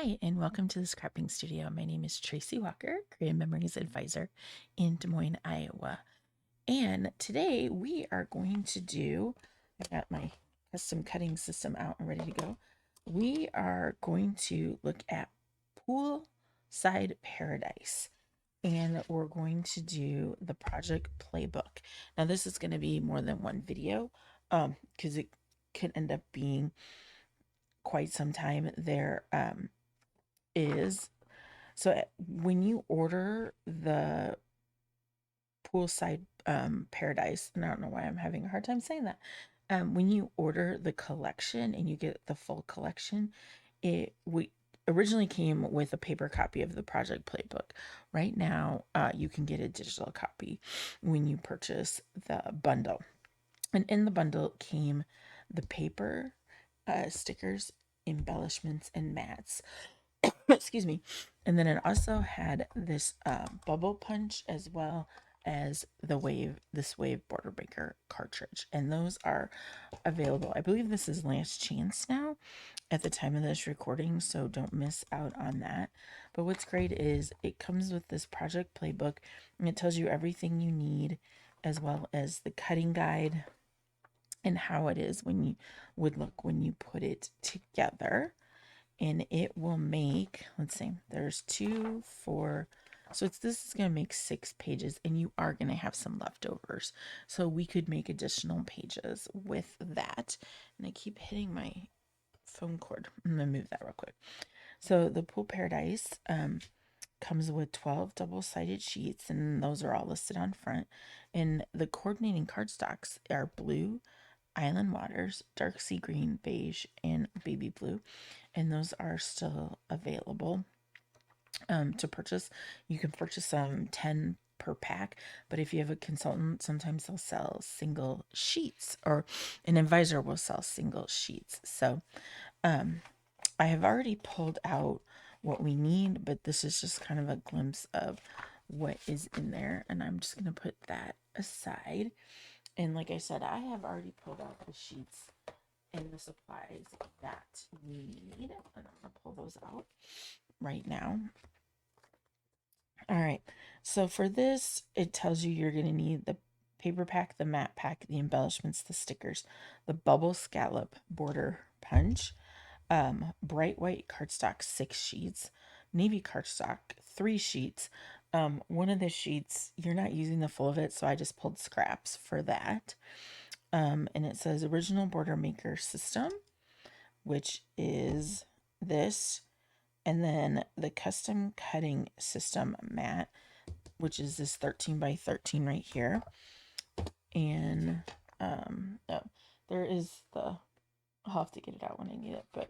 Hi, and welcome to the Scrapping Studio. My name is Tracy Walker, Creative Memories Advisor in Des Moines, Iowa. And today we are going to do, I've got my custom cutting system out and ready to go. We are going to look at Poolside Paradise. And we're going to do the project playbook. Now, this is going to be more than one video because it could end up being quite some time. There is so when you order the Poolside Paradise, and I don't know why I'm having a hard time saying that. When you order the collection and you get the full collection, we originally came with a paper copy of the project playbook. Right now, you can get a digital copy when you purchase the bundle. And in the bundle came the paper, stickers, embellishments, and mats. Excuse me. And then it also had this bubble punch as well as this wave border maker cartridge. And those are available. I believe this is last chance now at the time of this recording, so don't miss out on that. But what's great is it comes with this project playbook and it tells you everything you need, as well as the cutting guide and how it is when you would look when you put it together. And it will make, let's see, there's 2, 4, so this is going to make 6 pages, and you are going to have some leftovers, so we could make additional pages with that. And I keep hitting my phone cord. I'm going to move that real quick. So the Pool Paradise comes with 12 double-sided sheets, and those are all listed on front. And the coordinating cardstocks are blue, Island Waters, dark sea green, beige, and baby blue. And those are still available to purchase. You can purchase 10 per pack, but if you have a consultant, sometimes they'll sell single sheets, or an advisor will sell single sheets. So I have already pulled out what we need, but this is just kind of a glimpse of what is in there, and I'm just going to put that aside. And like I said, I have already pulled out the sheets and the supplies that we need. And I'm going to pull those out right now. All right. So for this, it tells you you're going to need the paper pack, the matte pack, the embellishments, the stickers, the bubble scallop border punch, bright white cardstock 6 sheets, navy cardstock 3 sheets. One of the sheets, you're not using the full of it, so I just pulled scraps for that. And it says original border maker system, which is this, and then the custom cutting system mat, which is this 13 by 13 right here. And oh, there is the, I'll have to get it out when I need it, but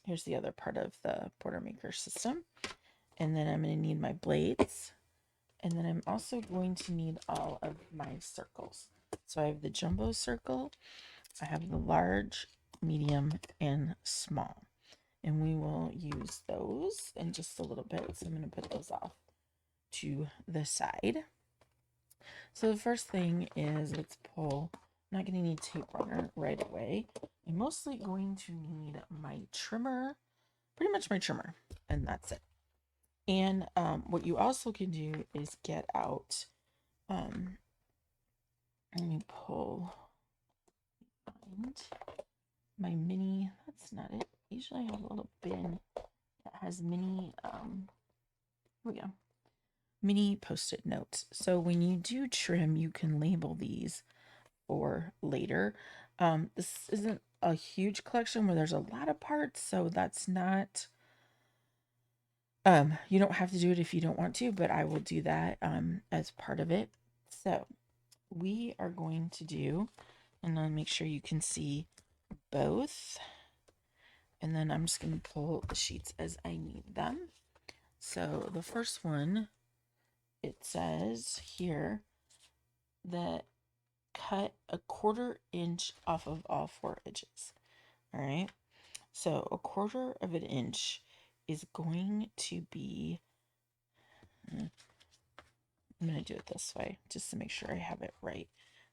here's the other part of the border maker system. And then I'm going to need my blades, and then I'm also going to need all of my circles. So I have the jumbo circle, I have the large, medium, and small. And we will use those in just a little bit. So I'm going to put those off to the side. So the first thing is, let's pull, I'm not going to need tape runner right away. I'm mostly going to need my trimmer, pretty much my trimmer, and that's it. And what you also can do is get out, let me pull my mini, that's not it. Usually I have a little bin that has mini, here we go, mini post-it notes. So when you do trim, you can label these for later. This isn't a huge collection where there's a lot of parts, so that's not, you don't have to do it if you don't want to, but I will do that as part of it. So we are going to do, and I'll make sure you can see both. And then I'm just going to pull the sheets as I need them. So the first one, it says here that cut a 1/4 inch off of all 4 edges. All right. So 1/4 of an inch is going to be, I'm going to do it this way just to make sure I have it right.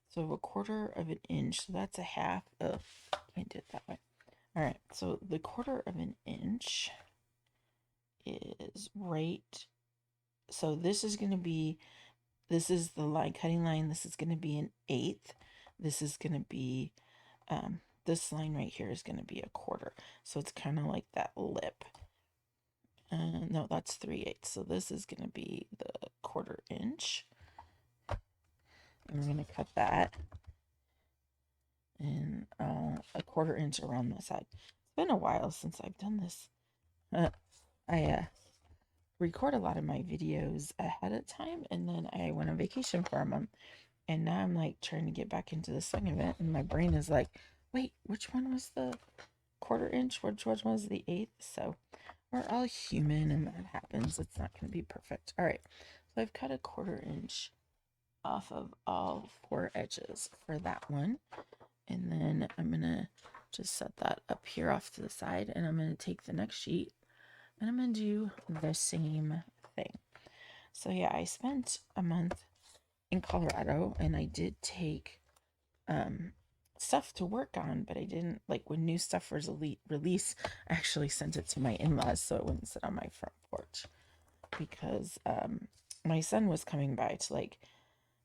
So 1/4 of an inch, so that's a half. Can't do it that way. All right, so the 1/4 of an inch is right. So this is going to be, this is the line, cutting line. This is going to be an eighth. This is going to be, this line right here is going to be a quarter. So it's kind of like that lip. No, that's 3/8. So this is going to be the 1/4 inch. And we're going to cut that. And a 1/4 inch around the side. It's been a while since I've done this. I record a lot of my videos ahead of time, and then I went on vacation for a month, and now I'm like trying to get back into the swing of it, and my brain is like, wait, which one was the 1/4 inch? Which one was the eighth? So we're all human, and that happens. It's not going to be perfect. All right, so I've cut a 1/4 inch off of all 4 edges for that one, and then I'm gonna just set that up here off to the side, and I'm gonna take the next sheet and I'm going to do the same thing. So yeah, I spent a month in Colorado, and I did take stuff to work on, but I didn't, like, when new stuff was released, I actually sent it to my in-laws so it wouldn't sit on my front porch, because my son was coming by to like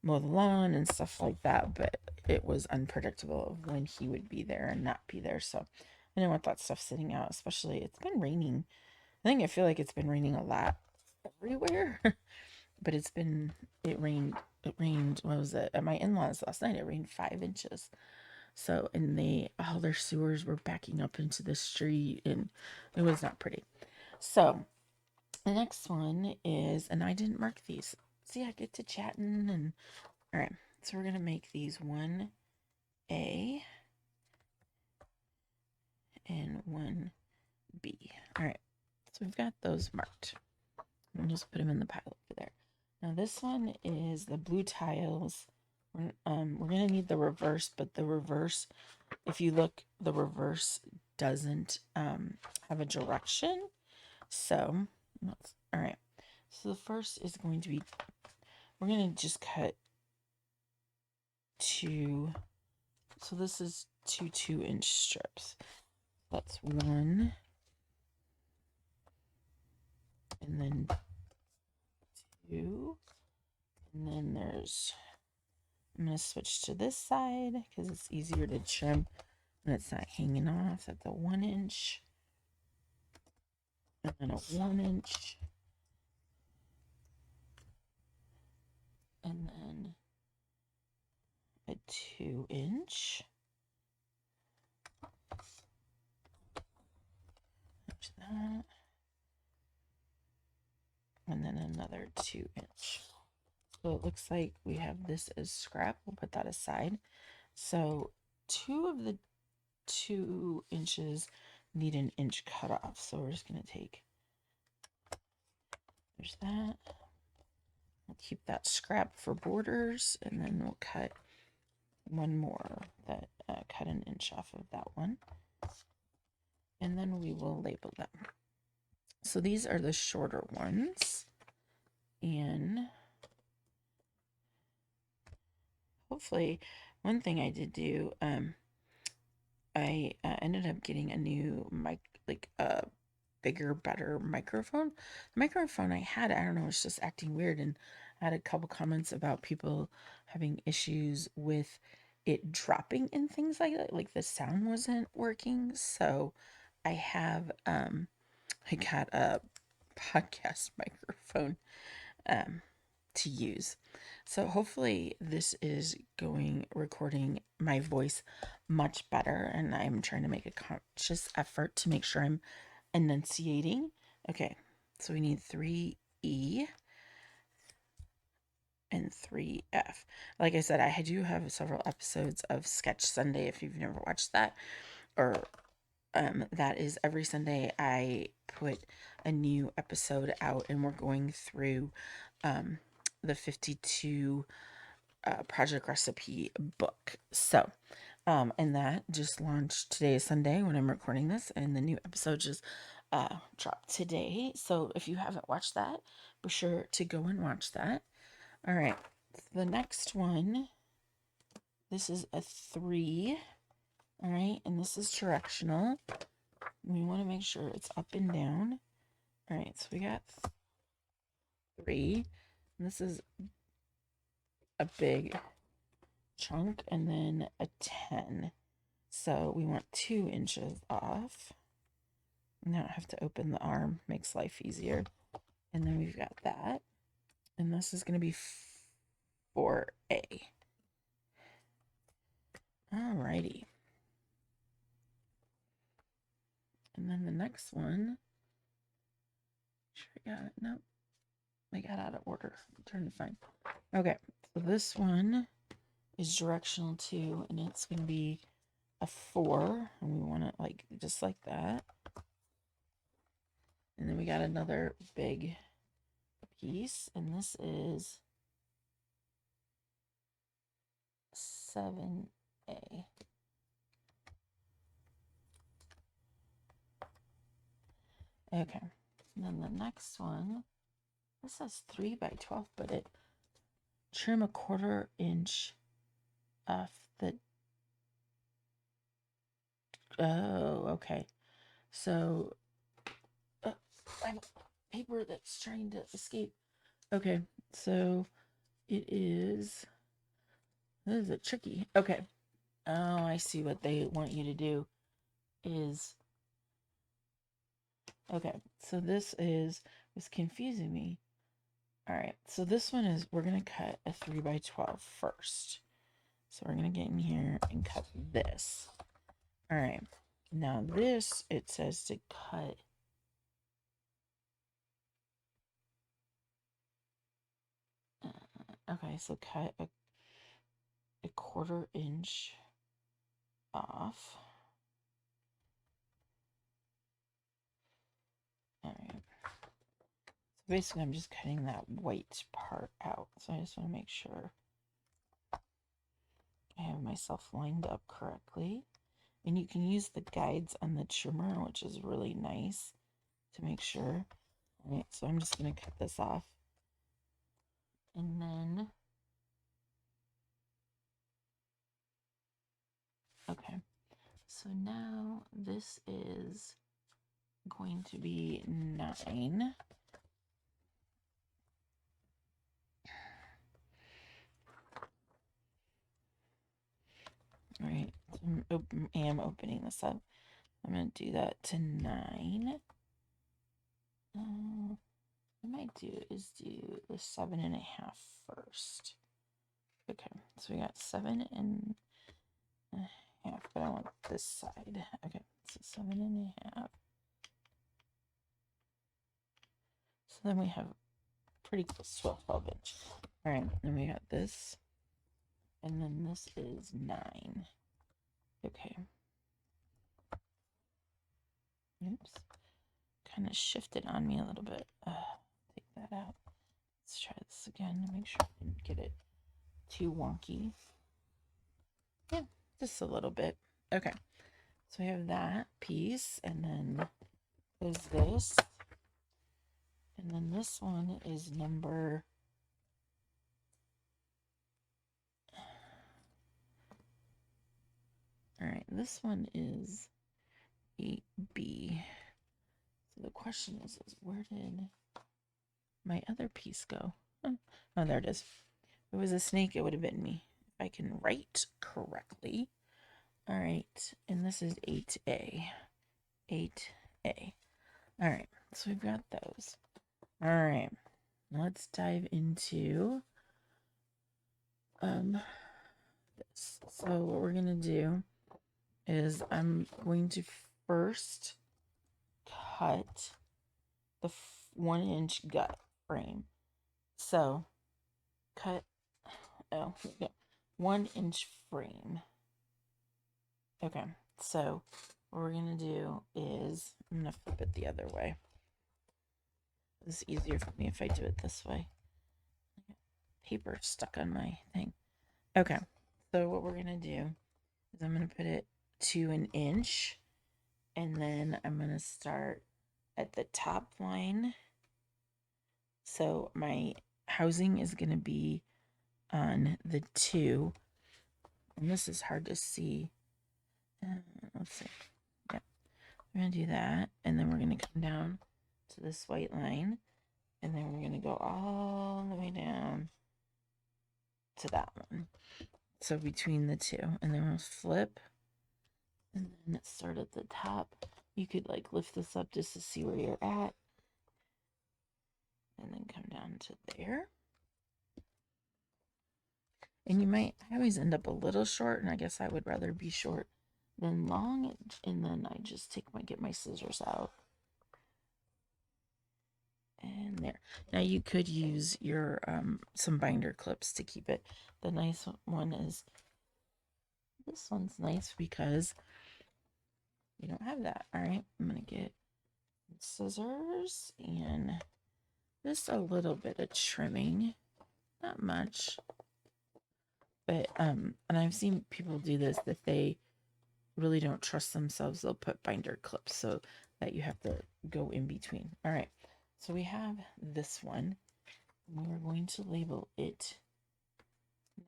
mow the lawn and stuff like that, but it was unpredictable of when he would be there and not be there. So I didn't want that stuff sitting out, especially it's been raining. I feel like it's been raining a lot everywhere, but it rained, what was it? At my in-laws last night, it rained 5 inches. So, and all their sewers were backing up into the street, and it was not pretty. So, the next one is, and I didn't mark these. See, I get to chatting, and all right. So, we're going to make these 1A and 1B. All right. So we've got those marked. We'll just put them in the pile over there. Now this one is the blue tiles. We're going to need the reverse, but the reverse, if you look, the reverse doesn't have a direction. So, all right. So the first is going to be, we're going to just cut 2. So this is 2 2-inch strips. That's 1. And then 2. And then I'm going to switch to this side because it's easier to trim and it's not hanging off. That's a 1 inch. And then a 1 inch. And then a 2 inch. There's that. And then another 2 inch. So it looks like we have this as scrap. We'll put that aside. So 2 of the 2 inches need an inch cut off. So we're just going to take, there's that. We'll keep that scrap for borders, and then we'll cut one more that cut an inch off of that one. And then we will label them. So these are the shorter ones. And hopefully, one thing I did do, I ended up getting a new mic, like a bigger, better microphone. The microphone I had, I don't know, it's just acting weird, and I had a couple comments about people having issues with it dropping and things like that, like the sound wasn't working. So I got a podcast microphone to use. So hopefully this is recording my voice much better, and I'm trying to make a conscious effort to make sure I'm enunciating. Okay, so we need 3E and 3F. Like I said, I do have several episodes of Sketch Sunday if you've never watched that, or that is every Sunday I put a new episode out, and we're going through the 52 project recipe book. So, and that just launched today, Sunday, when I'm recording this, and the new episode just dropped today. So if you haven't watched that, be sure to go and watch that. All right, the next one, this is a 3. All right, and this is directional. We want to make sure it's up and down. All right, so we got 3. And this is a big chunk, and then a 10. So we want 2 inches off. Now I have to open the arm, makes life easier. And then we've got that. And this is going to be 4A. Alrighty. And then the next one, sure I got it. Nope. I got out of order. I'm trying to find. Okay, so this one is directional 2, and it's going to be a 4, and we want it like just like that. And then we got another big piece, and this is 7A. Okay, and then the next one, this says 3 by 12, but it trim a 1/4 inch off the, oh, okay. So, I have paper that's trying to escape. Okay, so it is, this is a tricky, okay. Oh, I see what they want you to do is, okay, so this was confusing me. All right, so this one is, we're going to cut a 3 by 12 first. So we're going to get in here and cut this. All right, now this, it says to cut okay, so cut a 1/4 inch off. All right. So basically, I'm just cutting that white part out. So I just want to make sure I have myself lined up correctly. And you can use the guides on the trimmer, which is really nice to make sure. All right, so I'm just going to cut this off. And then, okay. So now this is going to be 9. All right, so I am opening this up. I'm going to do that to 9. What I might do is do the 7.5 first. Okay, so we got 7.5, but I want this side. Okay, so 7.5. So then we have pretty close to a 12 inch. All right, then we got this, and then this is 9. Okay. Oops. Kind of shifted on me a little bit. Take that out. Let's try this again to make sure I didn't get it too wonky. Yeah, just a little bit. Okay. So we have that piece, and then there's this. And then this one is number all right, this one is 8B. So the question is where did my other piece go? Oh, there it is. If it was a snake, it would have bitten me. If I can write correctly. All right, and this is 8A. 8A. All right, so we've got those. All right, let's dive into this. So what we're gonna do is I'm going to first cut the 1 inch gut frame. So cut 1 inch frame. Okay, so what we're gonna do is I'm gonna flip it the other way. This is easier for me if I do it this way. Paper stuck on my thing. Okay, so what we're gonna do is I'm gonna put it to 1 inch, and then I'm gonna start at the top line. So my housing is gonna be on the 2, and this is hard to see. Let's see. Yeah, we're gonna do that, and then we're gonna come down to this white line, and then we're going to go all the way down to that one. So between the two, and then we'll flip, and then start at the top. You could like lift this up just to see where you're at, and then come down to there. And you might, I always end up a little short, and I guess I would rather be short than long. And then I just get my scissors out. And there. Now you could use your some binder clips to keep it. The nice one is, this one's nice because you don't have that. All right, I'm gonna get scissors and just a little bit of trimming, not much. But and I've seen people do this, that they really don't trust themselves. They'll put binder clips so that you have to go in between. All right, so we have this one. We're going to label it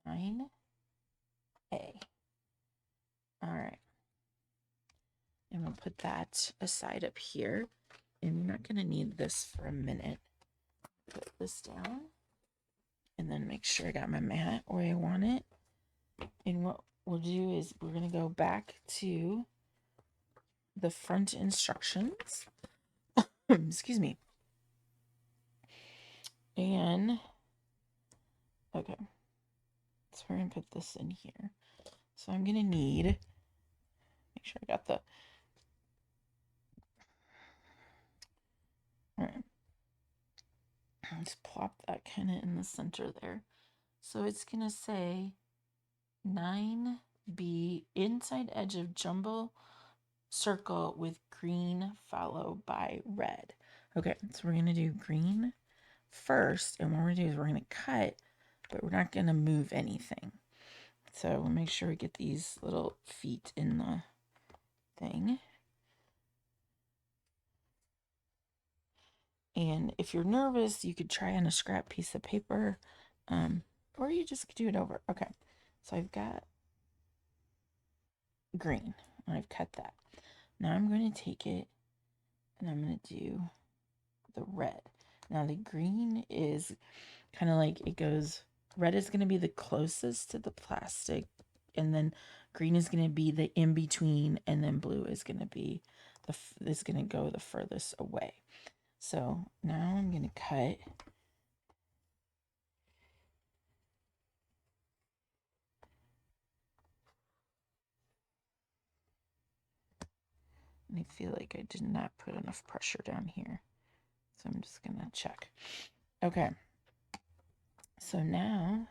9A. All right, and we'll put that aside up here, and you're not going to need this for a minute. Put this down, and then make sure I got my mat where I want it. And what we'll do is we're going to go back to the front instructions. Excuse me. And okay, so we're going to put this in here. So I'm going to need, make sure I got the, all right, let's plop that kind of in the center there. So it's going to say 9B, inside edge of jumbo circle with green followed by red. Okay, so we're going to do green first, and what we're going to do is we're going to cut, but we're not going to move anything. So we'll make sure we get these little feet in the thing. And if you're nervous, you could try on a scrap piece of paper, or you just do it over. Okay, so I've got green, and I've cut that. Now I'm going to take it, and I'm going to do the red. Now the green is kind of like, it goes, red is going to be the closest to the plastic, and then green is going to be the in between, and then blue is going to be is going to go the furthest away. So now I'm going to cut. And I feel like I did not put enough pressure down here, so I'm just going to check. Okay. So now,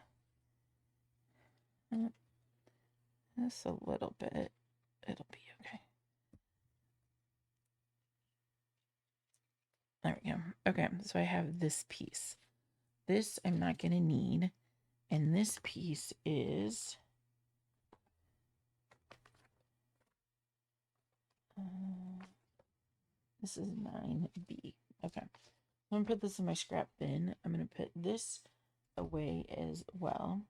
just a little bit, it'll be okay. There we go. Okay, so I have this piece. This I'm not going to need, and this piece is this is 9B. Okay, I'm going to put this in my scrap bin. I'm going to put this away as well,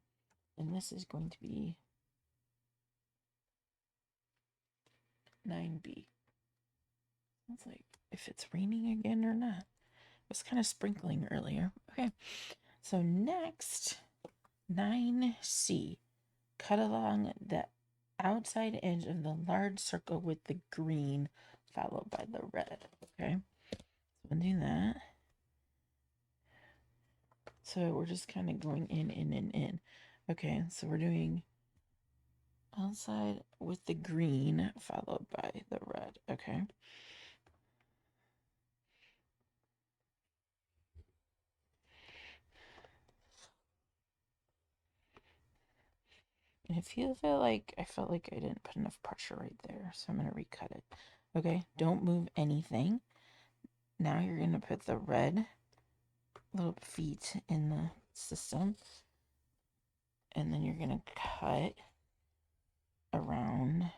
and this is going to be 9B. It's like if it's raining again or not. It was kind of sprinkling earlier. Okay, so next, 9C. Cut along the outside edge of the large circle with the green followed by the red. Okay, so we'll do that. So we're just kind of going in. Okay, so we're doing outside with the green followed by the red. Okay. And I felt like I didn't put enough pressure right there, so I'm going to recut it. Okay, don't move anything. Now you're going to put the red little feet in the system, and then you're going to cut around.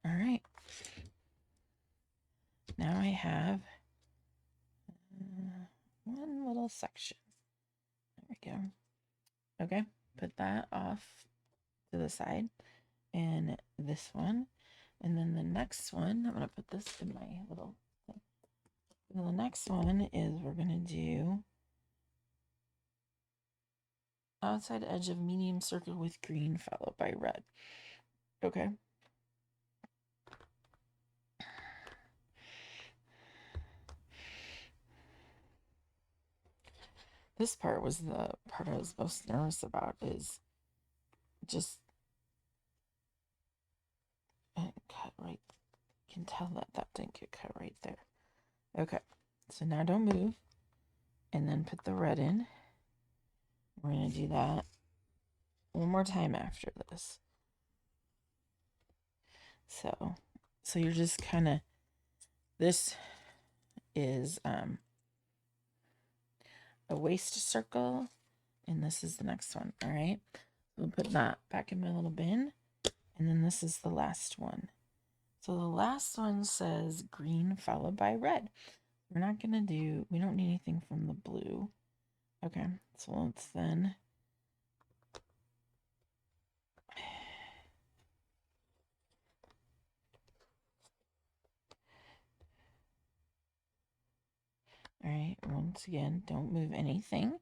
All right. Now I have one little section. There we go. Okay, put that off to the side. And this one, And then the next one, I'm going to put this in my little thing. And the next one is we're going to do outside edge of medium circle with green followed by red. Okay. This part was the part I was most nervous about, is just cut right. You can tell that that didn't get cut right there. Okay. So now don't move. And then put the red in. We're going to do that one more time after this. So you're just kind of, this is a waist circle, and this is the next one. All right. We'll put that back in my little bin. And then this is the last one. So the last one says green followed by red. We're not going to do, we don't need anything from the blue. Okay. So let's then all right, once again, don't move anything.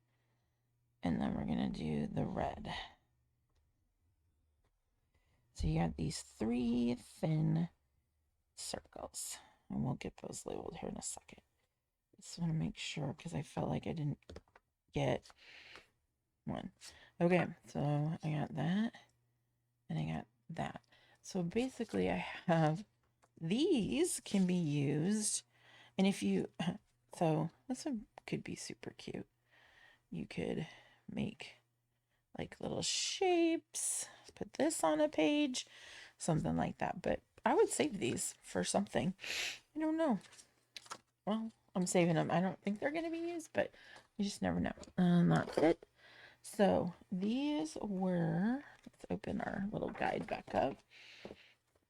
And then we're going to do the red. So you got these 3 thin circles. And we'll get those labeled here in a second. Just want to make sure because I felt like I didn't get one. Okay, so I got that. And I got that. So basically I have these can be used. And if you, so this one could be super cute. You could make like little shapes, put this on a page, something like that. But I would save these for something. I don't know. Well, I'm saving them. I don't think they're going to be used, but you just never know. That's it. So these were, let's open our little guide back up.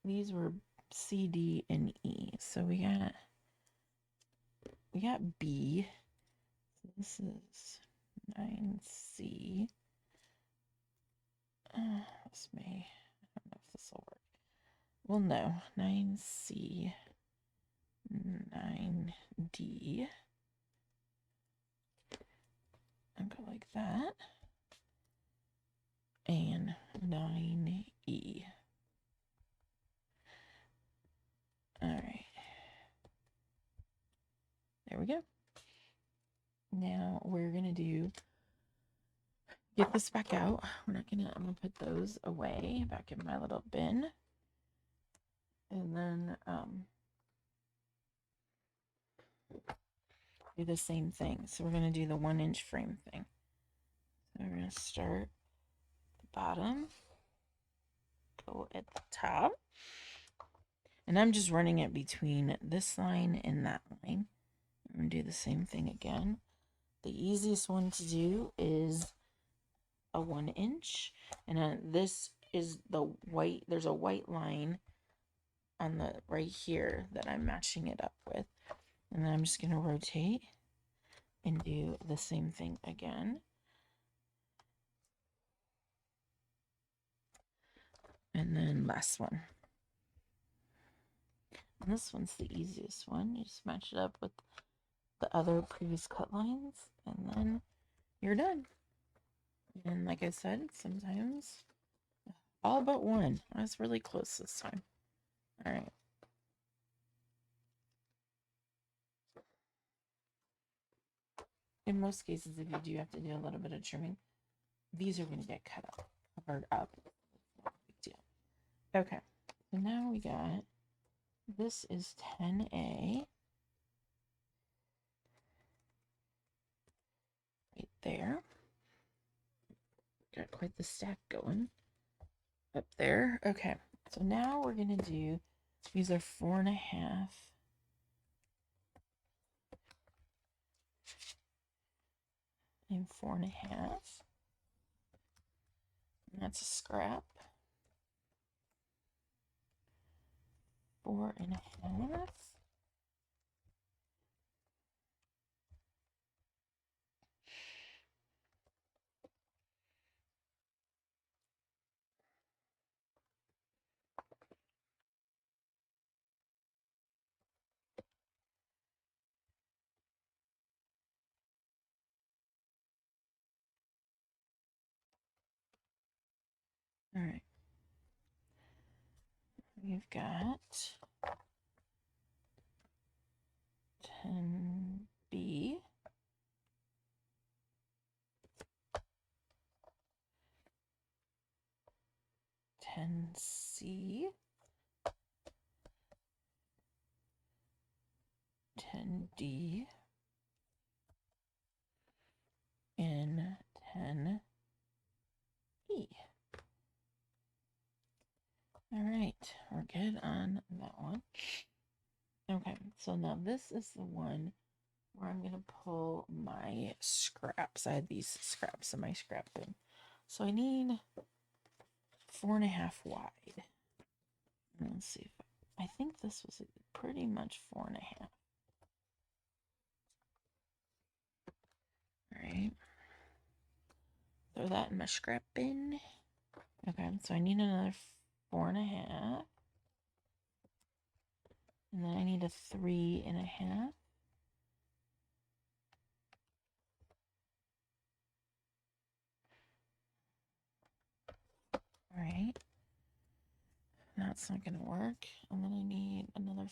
These were C, D, and E. So we got B. So this is 9C. This may, I don't know if this will work. Well, no, 9C, 9D. I'll go like that. And 9E. All right. There we go. Now we're going to get this back out. I'm going to put those away back in my little bin. And then do the same thing. So we're going to do the 1-inch frame thing. So we're going to start at the bottom, go at the top. And I'm just running it between this line and that line. I'm going to do the same thing again. The easiest one to do is a 1-inch. And this is the white, there's a white line on the right here that I'm matching it up with. And then I'm just going to rotate and do the same thing again. And then last one. And this one's the easiest one. You just match it up with the other previous cut lines, and then you're done. And like I said, sometimes all but one. I was really close this time. All right. In most cases, if you do have to do a little bit of trimming, these are going to get cut up, covered up. Big deal. Okay. So now we got, this is 10A. Right there. Got quite the stack going up there. Okay. So now we're going to do, these are 4.5. And 4.5. And that's a scrap. 4.5. All right. We've got 10B, 10C, 10D, and 10E. All right, we're good on that one. Okay, so now this is the one where I'm going to pull my scraps. I had these scraps in my scrap bin. So I need 4.5 wide. Let's see if I think this was pretty much 4.5. All right. Throw that in my scrap bin. Okay, so I need another 4.5. And then I need a 3.5. All right. That's not going to work. And then I need another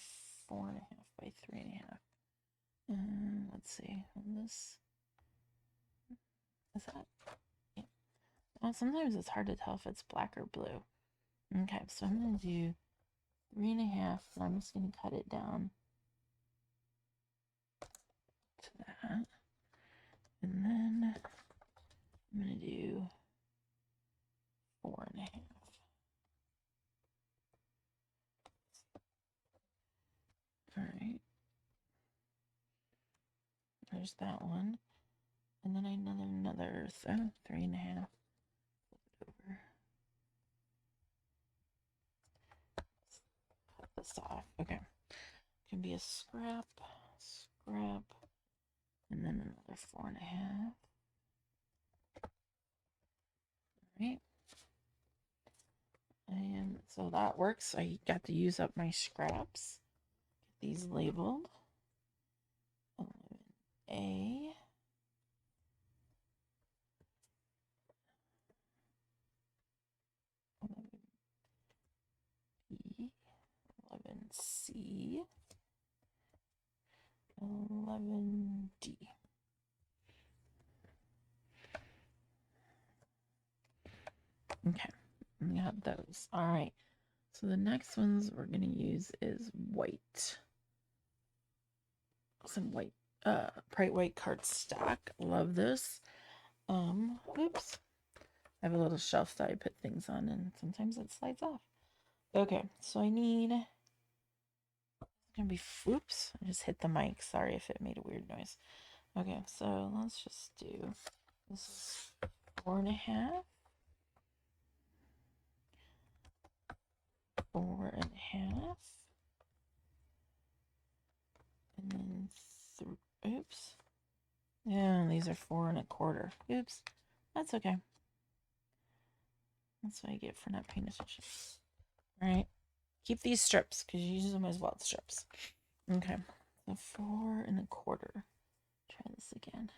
4.5 by 3.5. Let's see. This is that. Yeah. Well, sometimes it's hard to tell if it's black or blue. Okay, so I'm going to do 3.5. So I'm just going to cut it down to that. And then I'm going to do 4.5. All right. There's that one. And then another 3.5. Flip it over. Cut this off. Okay. Can be a scrap, and then another 4.5. All right. And so that works. I got to use up my scraps. Get these labeled. 11A. 11B. 11C. 11D. Okay, we got those. All right. So the next ones we're going to use is white. Some white, bright white cardstock. Love this. Oops. I have a little shelf that I put things on, and sometimes it slides off. Okay, so I need. It's gonna be. Oops! I just hit the mic. Sorry if it made a weird noise. Okay, so let's just do. This is 4.5. 4.5. And then oops. Yeah, these are 4.25. Oops. That's okay. That's what I get for not paying attention. All right. Keep these strips because you use them as welt strips. Okay. So 4.25. Try this again.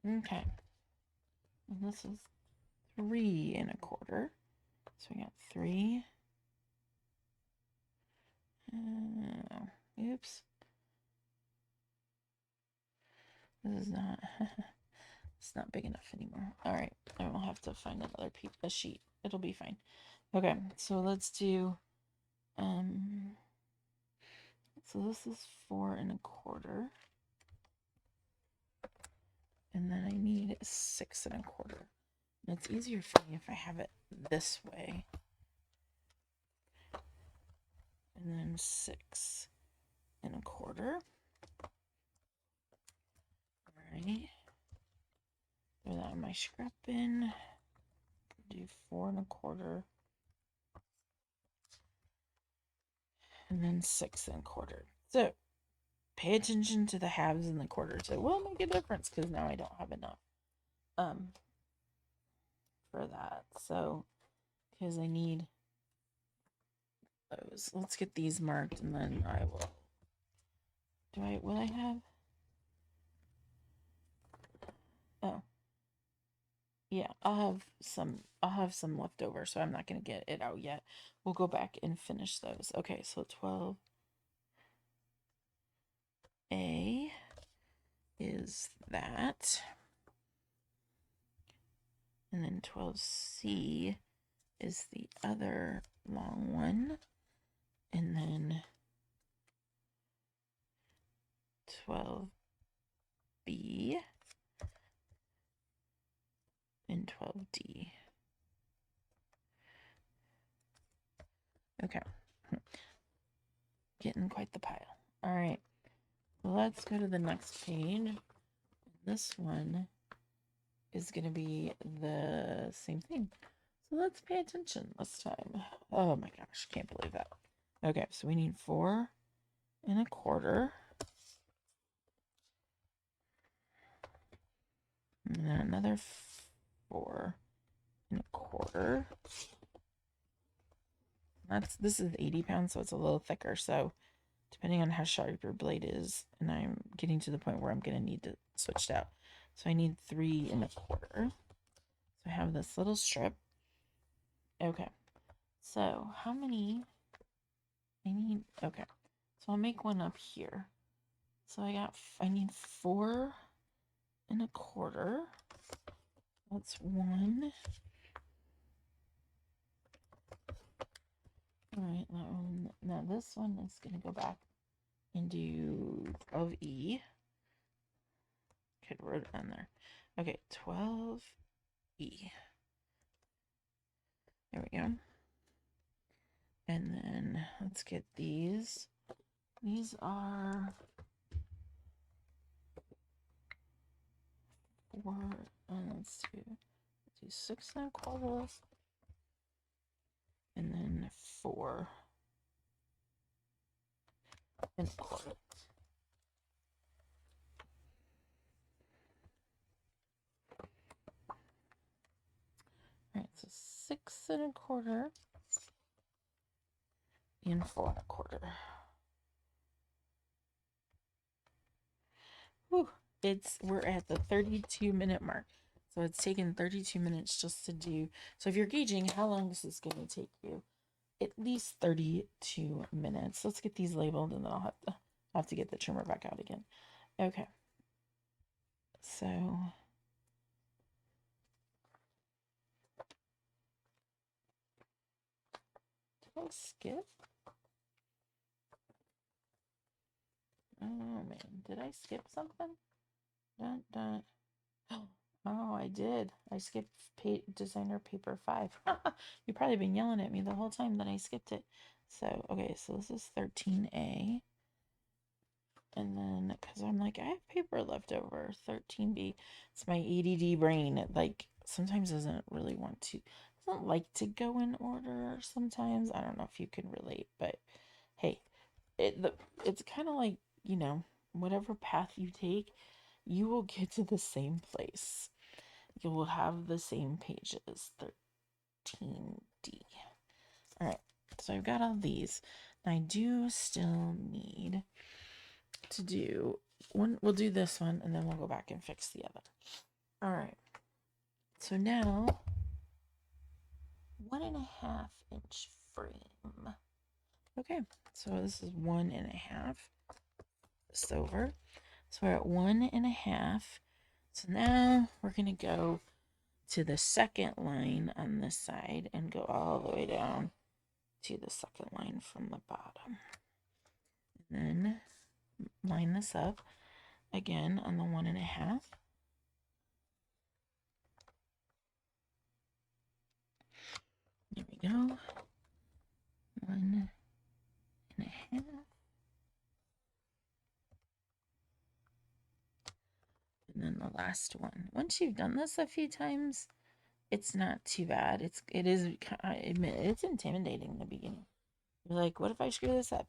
Okay. And this is 3.25. So we got 3. Oops. This is not. It's not big enough anymore. All right. I will have to find another sheet. It'll be fine. Okay. So let's do. So this is 4.25. And then I need 6.25. And it's easier for me if I have it this way. And then 6.25. Alright. Throw that in my scrap bin. Do 4.25. And then 6.25. So pay attention to the halves and the quarters. It will make a difference because now I don't have enough for that. So because I need those. Let's get these marked and then I will. Will I have? Oh, yeah, I'll have some left over, so I'm not going to get it out yet. We'll go back and finish those. Okay, so 12A is that. And then 12C is the other long one. And then 12B and 12D. Okay. Getting quite the pile. All right. Let's go to the next page. This one is going to be the same thing. So let's pay attention this time. Oh my gosh, can't believe that. Okay, so we need 4 1/4. And then another 4 1/4. This is 80 pounds, so it's a little thicker. So depending on how sharp your blade is, and I'm getting to the point where I'm going to need to switch it out. So I need 3 1/4. So I have this little strip. Okay. So how many I need? Okay. So I'll make one up here. So I need 4 1/4. That's 1. All right, now this one is going to go back and do 12E. Could write it on there. Okay, 12E. There we go. And then let's get these. These are 4, and let's do 6 1/4. And then 4 1/4. All right, so 6 1/4 and 4 1/4. Whew, we're at the 32-minute mark. So it's taken 32 minutes just to do. So if you're gauging how long this is going to take you, at least 32 minutes. Let's get these labeled and then I'll have to get the trimmer back out again. Okay. So did I skip? Oh man, did I skip something? Dun, dun. Oh, I did. I skipped designer paper 5. You've probably been yelling at me the whole time that I skipped it. So, okay, so this is 13A. And then, because I'm like, I have paper left over, 13B. It's my ADD brain. It, like, sometimes doesn't really want to, doesn't like to go in order sometimes. I don't know if you can relate, but hey, it's kind of like, whatever path you take, you will get to the same place. You will have the same pages, 13D. All right, so I've got all these. I do still need to do one. We'll do this one, and then we'll go back and fix the other. All right, so now 1.5-inch frame. Okay, so this is 1.5. This over. So we're at 1.5. So now we're gonna go to the second line on this side and go all the way down to the second line from the bottom. And then line this up again on the 1.5. There we go. 1.5. And then the last one. Once you've done this a few times, it's not too bad. I admit, it's intimidating in the beginning. You're like, what if I screw this up?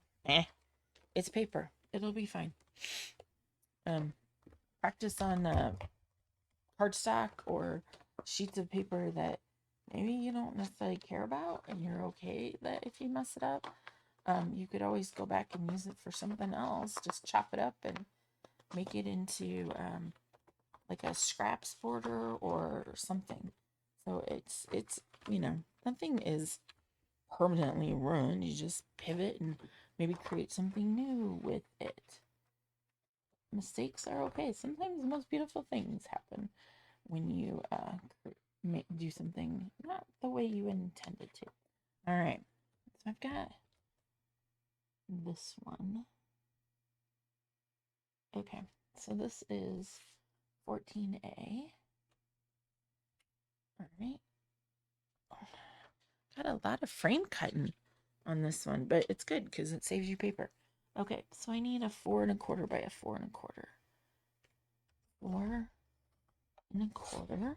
It's paper. It'll be fine. Practice on cardstock or sheets of paper that maybe you don't necessarily care about, and you're okay that if you mess it up. You could always go back and use it for something else. Just chop it up and make it into like a scraps border or something. So it's nothing is permanently ruined. You just pivot and maybe create something new with it. Mistakes are okay. Sometimes the most beautiful things happen when you do something not the way you intended to. All right, so I've got this one. Okay, so this is 14A. All right. Got a lot of frame cutting on this one, but it's good because it saves you paper. Okay, so I need a 4 1/4 by a 4 1/4. 4 1/4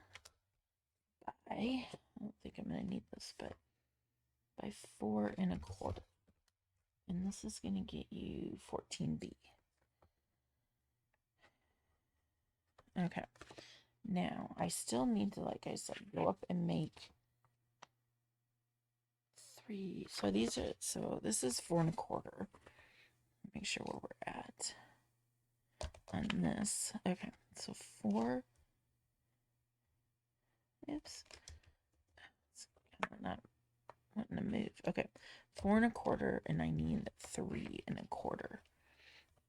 by, I don't think I'm going to need this, but by 4 1/4. And this is going to get you 14B. Okay. Now, I still need to, like I said, go up and make 3. So this is 4 1/4. Make sure where we're at on this. Okay, so 4. Oops. It's kind of not wanting to move. Okay, 4 1/4, and I need 3 1/4.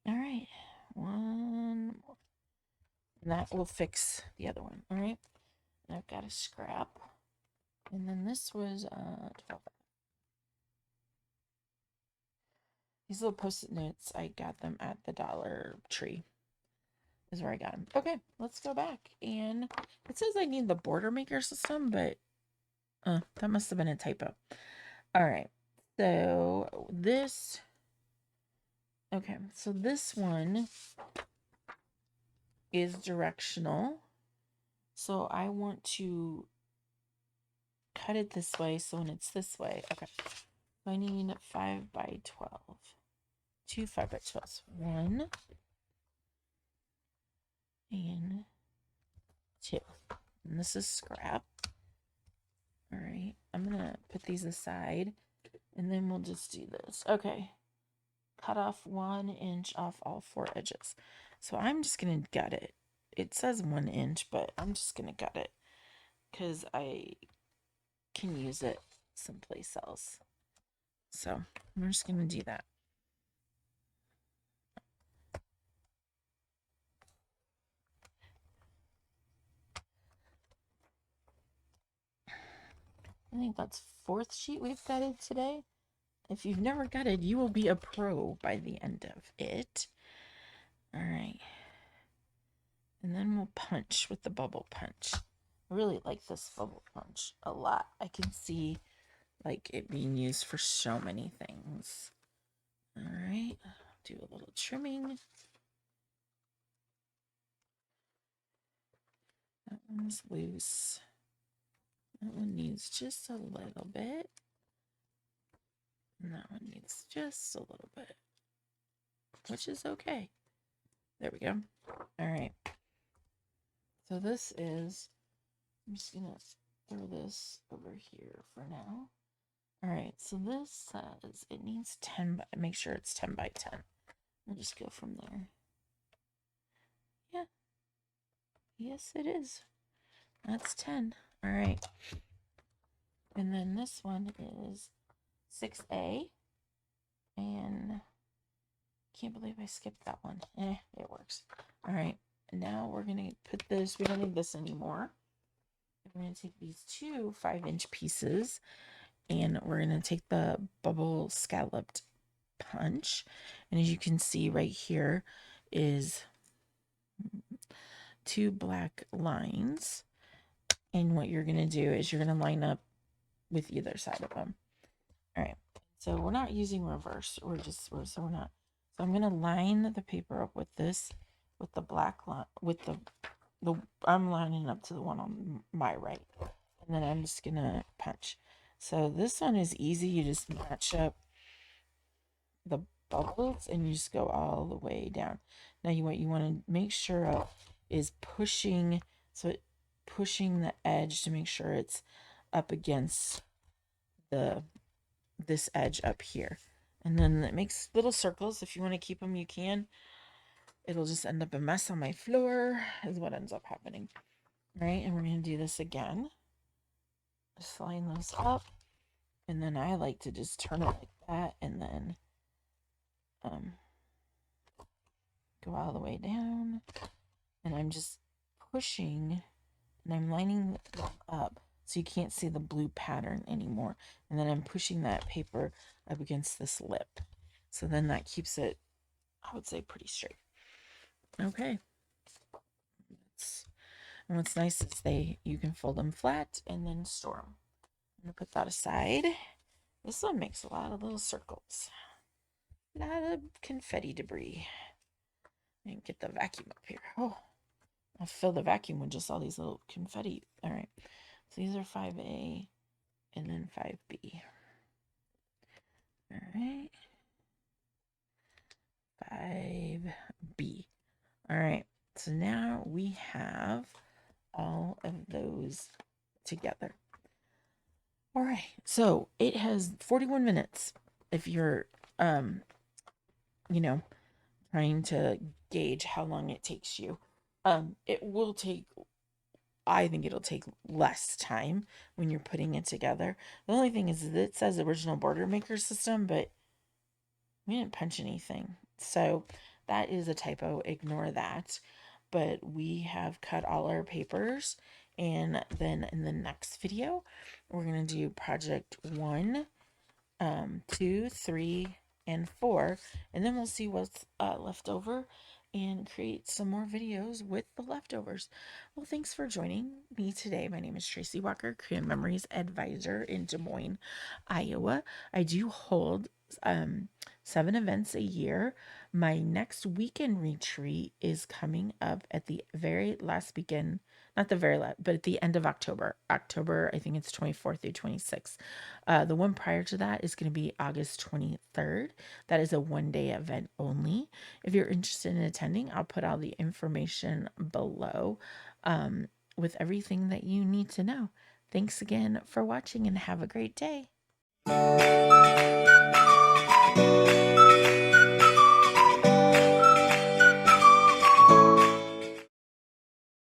All right, one more. And that will fix the other one. All right, and I've got a scrap. And then this was 12. These little post-it notes, I got them at the Dollar Tree. Is where I got them. Okay, let's go back. And it says I need the border maker system, but that must have been a typo. All right, so this, okay, so this one is directional. So I want to cut it this way. So when it's this way, okay, so I need 5 by 12. 2 5 by 12s. 1 and 2. And this is scrap. All right, I'm going to put these aside and then we'll just do this. Okay, cut off 1 inch off all 4 edges. So I'm just going to gut it. It says 1 inch, but I'm just going to gut it because I can use it someplace else. So I'm just going to do that. I think that's 4th sheet we've gutted today. If you've never gutted, you will be a pro by the end of it. All right. And then we'll punch with the bubble punch. I really like this bubble punch a lot. I can see like it being used for so many things. All right. Do a little trimming. That one's loose. That one needs just a little bit. And that one needs just a little bit, which is okay. There we go. All right. So this is, I'm just going to throw this over here for now. All right. So this says it needs 10, make sure it's 10 by 10. We'll just go from there. Yeah. Yes, it is. That's 10. All right. And then this one is 6A. And can't believe I skipped that one. It works. All right. And now we're going to put this, we don't need this anymore. We're going to take these 2 5-inch pieces and we're going to take the bubble scalloped punch. And as you can see right here is 2 black lines. And what you're going to do is you're going to line up with either side of them. All right. So we're not using reverse. So we're not. So I'm going to line the paper up with this, with the black line, with the I'm lining up to the one on my right. And then I'm just going to punch. So this one is easy. You just match up the bubbles and you just go all the way down. Now what you want to make sure of is pushing the edge to make sure it's up against this edge up here. And then it makes little circles. If you want to keep them, you can. It'll just end up a mess on my floor, is what ends up happening. Right? And we're going to do this again. Just line those up. And then I like to just turn it like that and then go all the way down. And I'm just pushing and I'm lining them up so you can't see the blue pattern anymore. And then I'm pushing that paper up against this lip. So then that keeps it, I would say, pretty straight. Okay. And what's nice is you can fold them flat and then store them. I'm going to put that aside. This one makes a lot of little circles. A lot of confetti debris. And get the vacuum up here. Oh, I'll fill the vacuum with just all these little confetti. All right. So these are 5A and then 5B. All right. 5B. All right. So now we have all of those together. All right. So it has 41 minutes if you're, trying to gauge how long it takes you. It will take, I think it'll take less time when you're putting it together. The only thing is that it says original border maker system, but we didn't punch anything. So that is a typo. Ignore that. But we have cut all our papers. And then in the next video, we're going to do project 1, 2, 3, and 4. And then we'll see what's left over and create some more videos with the leftovers. Well, thanks for joining me today. My name is Tracy Walker, Creative Memories Advisor in Des Moines, Iowa. I do hold 7 events a year. My next weekend retreat is coming up at the very last weekend, not the very last, but at the end of October. October, I think it's 24th through 26th. The one prior to that is going to be August 23rd. That is a one-day event only. If you're interested in attending, I'll put all the information below with everything that you need to know. Thanks again for watching and have a great day.